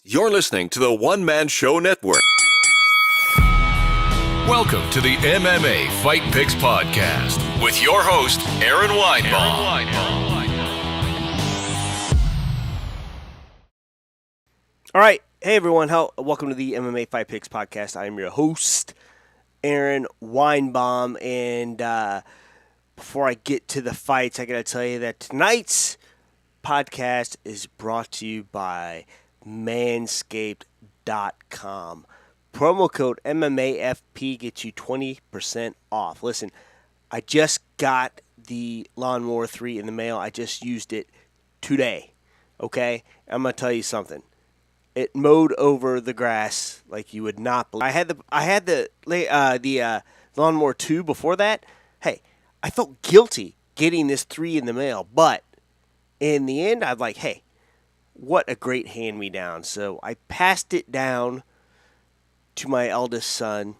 You're listening to the One Man Show Network. Welcome to the MMA Fight Picks Podcast with your host, Aaron Weinbaum. All right. Hey, everyone. Welcome to the MMA Fight Picks Podcast. I am your host, Aaron Weinbaum. And before I get to the fights, I got to tell you that tonight's podcast is brought to you by Manscaped.com. Promo code MMAFP gets you 20% off. Listen, I just got the Lawnmower 3 in the mail. I just used it today. Okay? I'm going to tell you something. It mowed over the grass like you would not believe. I had the Lawnmower 2 before that. Hey, I felt guilty getting this 3 in the mail, but in the end, I'm like, hey, what a great hand-me-down. So I passed it down to my eldest son.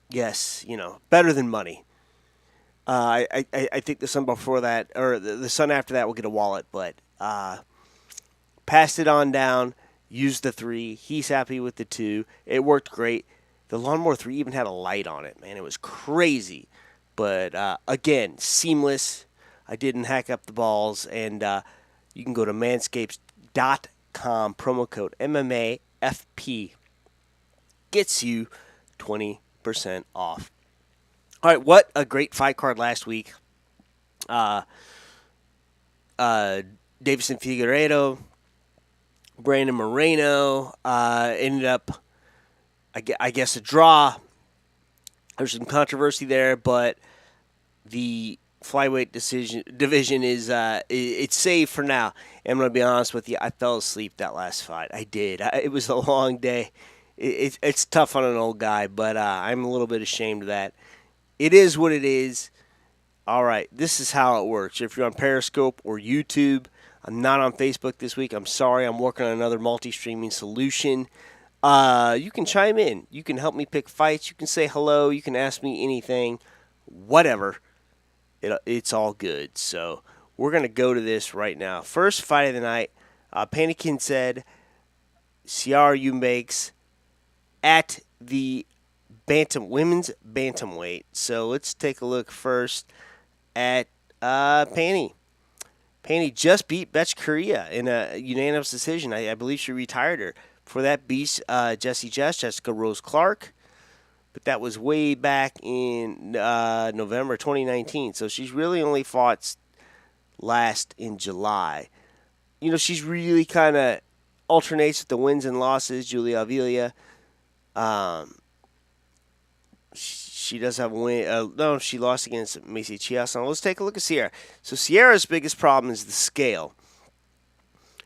Yes, better than money. I think the son before that, or the son after that will get a wallet, but passed it on down, used the 3. He's happy with the 2. It worked great. The Lawnmower 3 even had a light on it, man. It was crazy. But, again, seamless. I didn't hack up the balls, and you can go to manscaped.com, promo code MMAFP. Gets you 20% off. All right, what a great fight card last week. Davison Figueiredo, Brandon Morono ended up, I guess, a draw. There's some controversy there, but the flyweight division is it's safe for now. And I'm going to be honest with you, I fell asleep that last fight. I did. It was a long day. It's tough on an old guy, but I'm a little bit ashamed of that. It is what it is. All right, this is how it works. If you're on Periscope or YouTube, I'm not on Facebook this week. I'm sorry. I'm working on another multi-streaming solution. You can chime in. You can help me pick fights. You can say hello. You can ask me anything. Whatever. It's all good. So we're going to go to this right now. First fight of the night, Pannie Kianzad, Sijara Eubanks at the women's bantamweight. So let's take a look first at Pannie. Pannie just beat Korea in a unanimous decision. I believe she retired her. For that beast, Jessica Rose Clark. But that was way back in November 2019. So she's really only fought last in July. She's really kind of alternates with the wins and losses. Julia Avila. She does have a win. No, she lost against Macy Chiasson. Let's take a look at Sijara. So Sierra's biggest problem is the scale.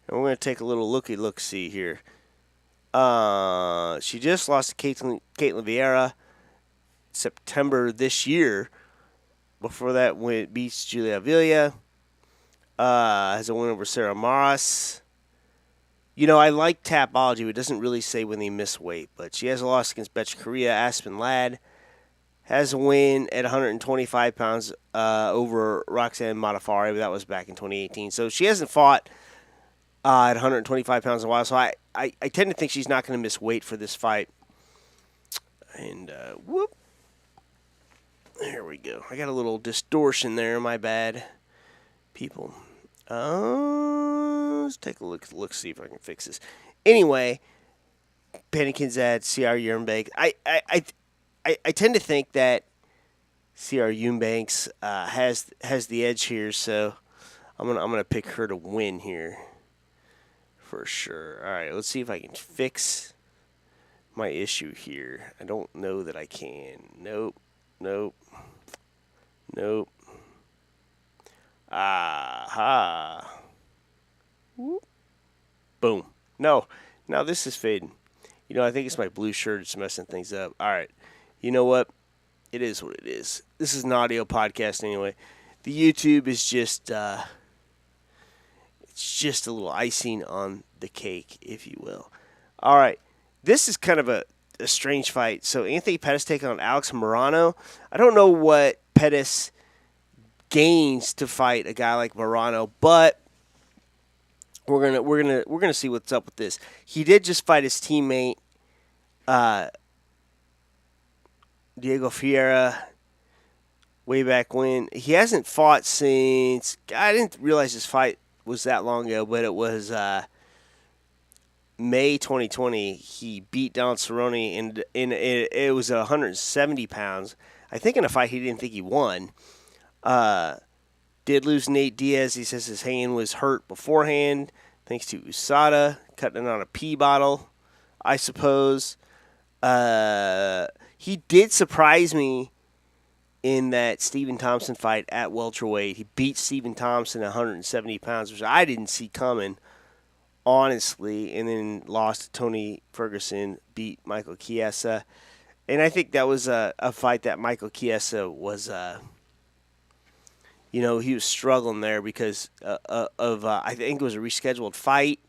And we're going to take a little look-see here. She just lost to Caitlin Vera September this year. Before that, beats Julia Avila. Has a win over Sarah Moraes. I like Tapology, but it doesn't really say when they miss weight. But she has a loss against Korea. Aspen Ladd has a win at 125 pounds over Roxanne Modafferi, but that was back in 2018. So she hasn't fought at 125 pounds in a while. So I tend to think she's not going to miss weight for this fight. And whoop. There we go. I got a little distortion there. My bad, people. Let's take a look, see if I can fix this. Anyway, Pannie Kianzad, Sijara Eubanks. I tend to think that Sijara Eubanks has the edge here, so I'm gonna pick her to win here for sure. All right, let's see if I can fix my issue here. I don't know that I can. Nope. Aha. Whoop. Boom. No. Now this is fading. I think it's my blue shirt that's messing things up. All right. You know what? It is what it is. This is an audio podcast anyway. The YouTube is just it's just a little icing on the cake, if you will. All right. This is kind of a strange fight. So Anthony Pettis taking on Alex Murano. I don't know what Pettis gains to fight a guy like Murano, but We're gonna see what's up with this. He did just fight his teammate, Diego Ferreira, way back when. He hasn't fought since. I didn't realize this fight was that long ago, but it was May 2020. He beat Donald Cerrone, and it was 170 pounds. I think in a fight he didn't think he won. Did lose Nate Diaz. He says his hand was hurt beforehand, thanks to USADA cutting it on a pee bottle, I suppose. He did surprise me in that Stephen Thompson fight at welterweight. He beat Stephen Thompson at 170 pounds, which I didn't see coming, honestly, and then lost to Tony Ferguson, beat Michael Chiesa. And I think that was a fight that Michael Chiesa was, he was struggling there because of I think it was a rescheduled fight,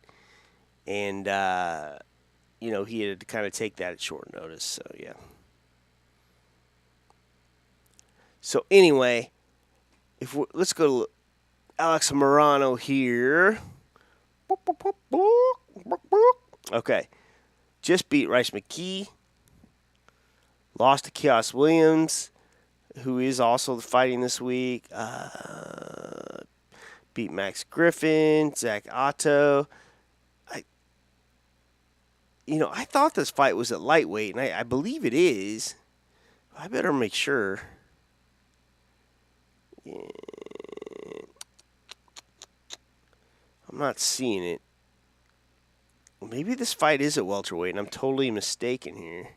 and, he had to kind of take that at short notice. So, yeah. So, anyway, let's go to Alex Murano here. Okay. Just beat Rice McKee. Lost to Kios Williams, who is also fighting this week. Beat Max Griffin, Zach Otto. I thought this fight was at lightweight, and I believe it is. I better make sure. Yeah. I'm not seeing it. Maybe this fight is at welterweight, and I'm totally mistaken here.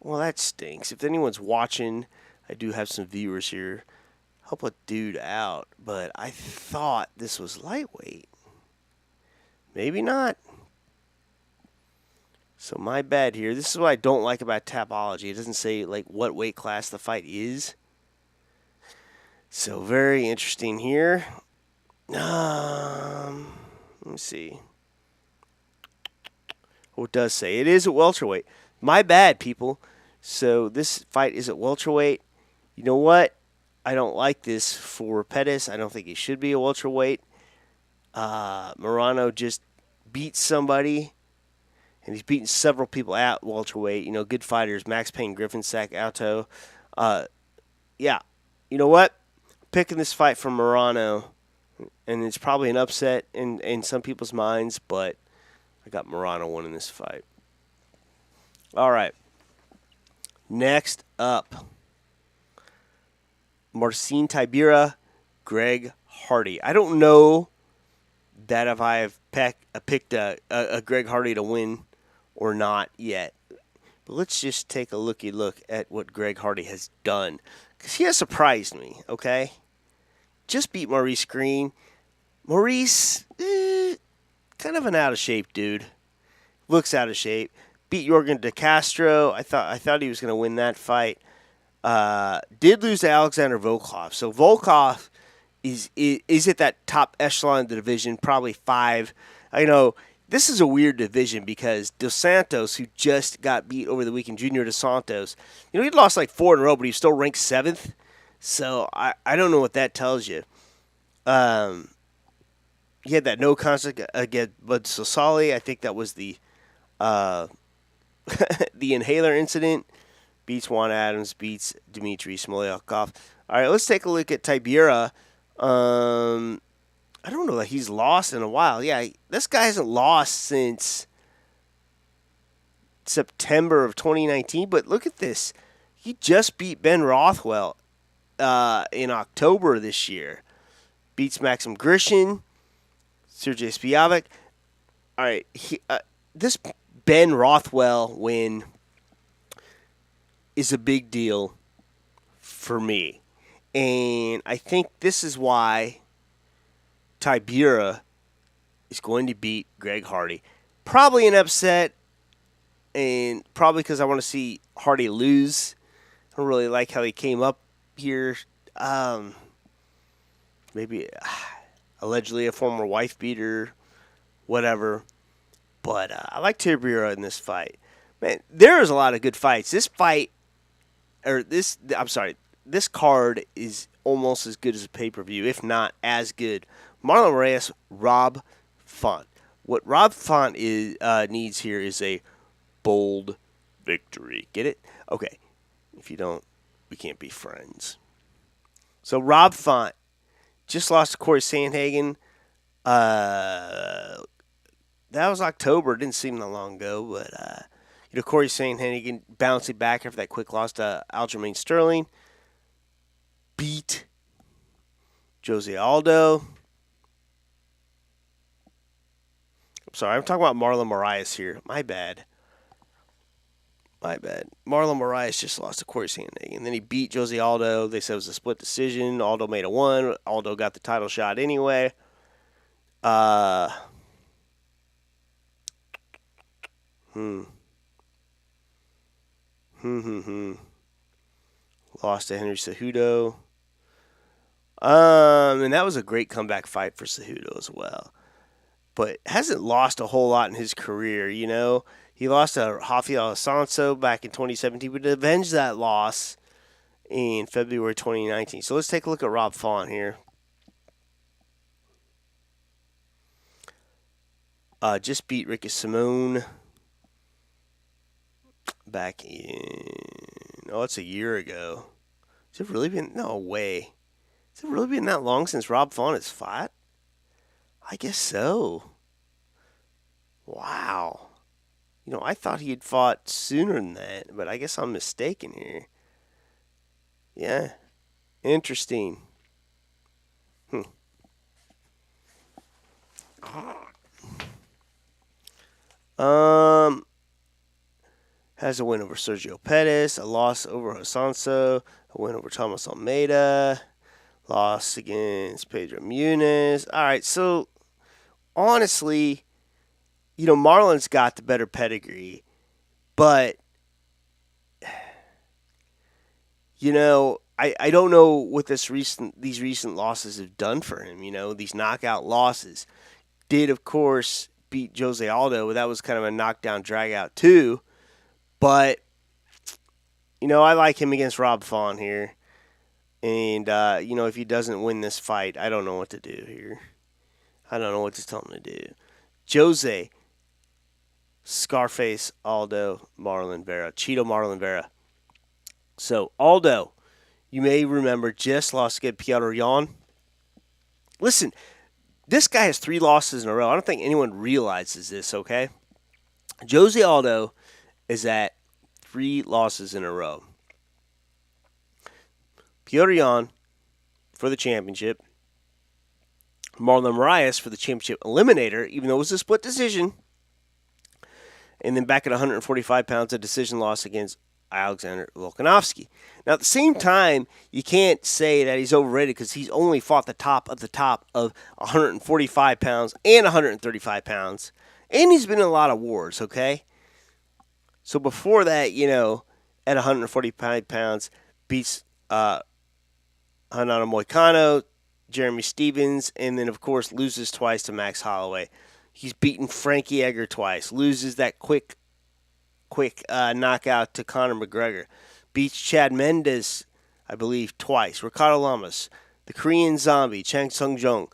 Well, that stinks. If anyone's watching, I do have some viewers here. Help a dude out, but I thought this was lightweight. Maybe not. So my bad here. This is what I don't like about Tapology. It doesn't say what weight class the fight is. So very interesting here. Let me see. Oh, it does say it is at welterweight. My bad, people. So this fight is at welterweight. You know what? I don't like this for Pettis. I don't think he should be a welterweight. Murano just beat somebody, and he's beaten several people at welterweight. Good fighters. Max Payne, Griffin, Zach Alto. Yeah. You know what? Picking this fight from Morono, and it's probably an upset in some people's minds, but I got Morono winning this fight. All right. Next up, Marcin Tybura, Greg Hardy. I don't know that if I have picked a Greg Hardy to win or not yet. But let's just take a look at what Greg Hardy has done, because he has surprised me, okay? Just beat Maurice Green. Maurice, kind of an out-of-shape dude. Looks out of shape. Beat Jorgen De Castro. I thought he was going to win that fight. Did lose to Alexander Volkov. So Volkov is at that top echelon of the division, probably 5. I know this is a weird division because Dos Santos, who just got beat over the weekend, Junior Dos Santos, he'd lost 4 in a row, but he was still ranked 7th. So I don't know what that tells you. He had that no contest against Bud Sosali. I think that was the the inhaler incident. Beats Juan Adams, beats Dmitry Smolyakov. All right, let's take a look at Tybura. I don't know that he's lost in a while. Yeah, this guy hasn't lost since September of 2019. But look at this. He just beat Ben Rothwell in October this year. Beats Maxim Grishin, Sergey Spivak. All right, this Ben Rothwell win is a big deal for me. And I think this is why Tybura is going to beat Greg Hardy. Probably an upset, and probably because I want to see Hardy lose. I don't really like how he came up here. Maybe allegedly a former wife beater, whatever. But I like Tybura in this fight. Man, there is a lot of good fights. This card is almost as good as a pay-per-view, if not as good. Marlon Reyes, Rob Font. What Rob Font needs here is a bold victory. Get it? Okay. If you don't, we can't be friends. So Rob Font just lost to Corey Sandhagen. That was October. It didn't seem that long ago, but Corey Sandhagen bouncing back after that quick loss to Aljamain Sterling. Beat José Aldo. I'm sorry, I'm talking about Marlon Moraes here. My bad. Marlon Moraes just lost to Corey Sandhagen. And then he beat José Aldo. They said it was a split decision. Aldo made a 1. Aldo got the title shot anyway. Lost to Henry Cejudo. And that was a great comeback fight for Cejudo as well. But hasn't lost a whole lot in his career, you know. He lost to Rafael Alonso back in 2017, but avenged that loss in February 2019. So let's take a look at Rob Font here. Just beat Ricky Simone back in... Oh, it's a year ago. Has it really been... No way. Has it really been that long since Rob Font has fought? I guess so. Wow. You know, I thought he had fought sooner than that, but I guess I'm mistaken here. Yeah. Interesting. Has a win over Sergio Pettis, a loss over Josanso, a win over Thomas Almeida, loss against Pedro Muniz. All right, so honestly, you know, Marlon's got the better pedigree, but, you know, I don't know what these recent losses have done for him, you know, these knockout losses. Did, of course, beat José Aldo, but that was kind of a knockdown drag-out too. But, you know, I like him against Rob Font here. And, you know, if he doesn't win this fight, I don't know what to do here. I don't know what to tell him to do. Jose, Scarface, Aldo, Marlon Vera. Cheeto Marlon Vera. So, Aldo, you may remember, just lost against Piotr Jan. Listen, this guy has 3 losses in a row. I don't think anyone realizes this, okay? Jose Aldo is at 3 losses in a row. Piotr Jan for the championship. Marlon Moraes for the championship eliminator, even though it was a split decision. And then back at 145 pounds, a decision loss against Alexander Volkanovski. Now, at the same time, you can't say that he's overrated because he's only fought the top of 145 pounds and 135 pounds. And he's been in a lot of wars, okay? So before that, you know, at 145 pounds, beats Renato Moicano, Jeremy Stevens, and then, of course, loses twice to Max Holloway. He's beaten Frankie Edgar twice, loses that quick knockout to Conor McGregor, beats Chad Mendes, I believe, twice, Ricardo Lamas, the Korean Zombie, Chang Sung Jung,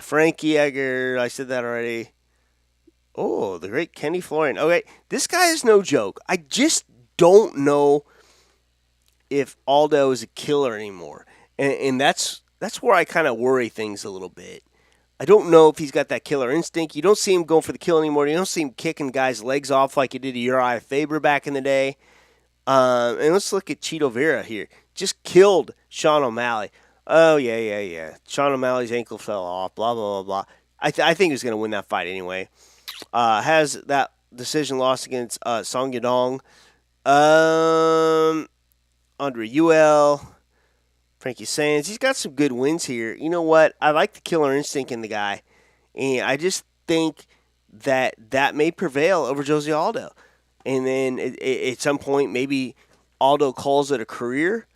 Frankie Edgar, I said that already. Oh, the great Kenny Florian. Okay, this guy is no joke. I just don't know if Aldo is a killer anymore. And that's where I kind of worry things a little bit. I don't know if he's got that killer instinct. You don't see him going for the kill anymore. You don't see him kicking guys' legs off like he did to Uriah Faber back in the day. And let's look at Cheeto Vera here. Just killed Sean O'Malley. Oh, yeah. Sean O'Malley's ankle fell off, blah, blah, blah, blah. I think he was going to win that fight anyway. Has that decision loss against Song Yadong. Andre Ewell. Frankie Sands. He's got some good wins here. You know what? I like the killer instinct in the guy. And I just think that may prevail over Jose Aldo. And then at some point, maybe Aldo calls it a career.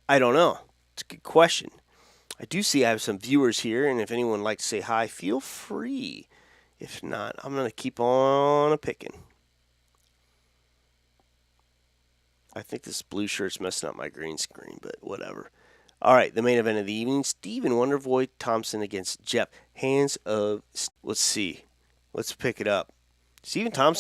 I don't know. It's a good question. I do see I have some viewers here, and if anyone would like to say hi, feel free. If not, I'm going to keep on picking. I think this blue shirt's messing up my green screen, but whatever. All right, the main event of the evening: Stephen Wonderboy Thompson against Geoff. Hands of. Let's see. Let's pick it up. Stephen Thompson